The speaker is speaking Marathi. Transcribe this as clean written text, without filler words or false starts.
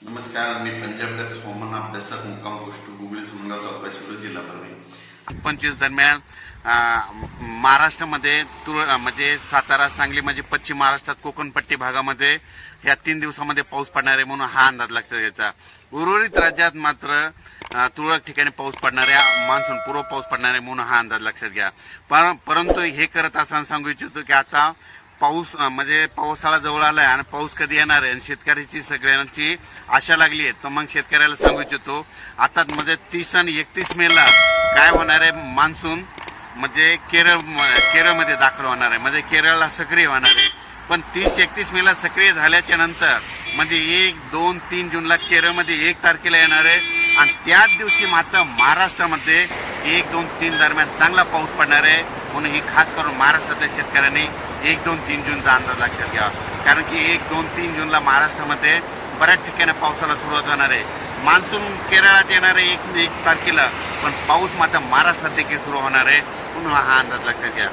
नमस्कार, मी पंजाब सोमन अभ्यासक मुक्काम पोस्ट गुगली सुमंगा चौका शिरूर जिल्हा परभणी. 25 दरम्यान महाराष्ट्रामध्ये म्हणजे सातारा, सांगली म्हणजे पश्चिम महाराष्ट्रात कोकणपट्टी भागामध्ये या 3 दिवसामध्ये पाऊस पडणार आहे म्हणून हा अंदाज लक्षात घ्यायचा. उर्वरित राज्यात मात्र तुरळक ठिकाणी पाऊस पडणार आहे, मान्सून पूर्व पाऊस पडणार आहे म्हणून हा अंदाज लक्षात घ्या. परंतु हे करत असताना सांगू इच्छितो की आता पाऊस म्हणजे पावसाळा जवळ आलाय आणि पाऊस कधी येणार आहे आणि शेतकऱ्याची सगळ्यांची आशा लागली आहे. तर मग शेतकऱ्याला सांगू इच्छितो आता म्हणजे 30 आणि 31 मेला काय होणार आहे, मान्सून म्हणजे केरळमध्ये दाखल होणार आहे, म्हणजे केरळला सक्रिय होणार आहे. पण 30-31 मेला सक्रिय झाल्याच्या नंतर म्हणजे 1, 2, 3 जूनला केरळमध्ये 1 तारखेला येणार आहे आणि त्याच दिवशी मात्र महाराष्ट्रामध्ये 1, 2, 3 दरम्यान चांगला पाऊस पडणार आहे. म्हणून ही खास करून महाराष्ट्रातल्या शेतकऱ्यांनी 1, 2, 3 जूनचा अंदाज लक्षात घ्यावा. कारण की 1, 2, 3 जूनला महाराष्ट्रामध्ये बऱ्याच ठिकाणी पावसाला सुरुवात होणार आहे. मान्सून केरळात येणार आहे 1 तारखेला, पण पाऊस मात्र महाराष्ट्रात देखील सुरू होणार आहे. म्हणून हा अंदाज लक्षात घ्या.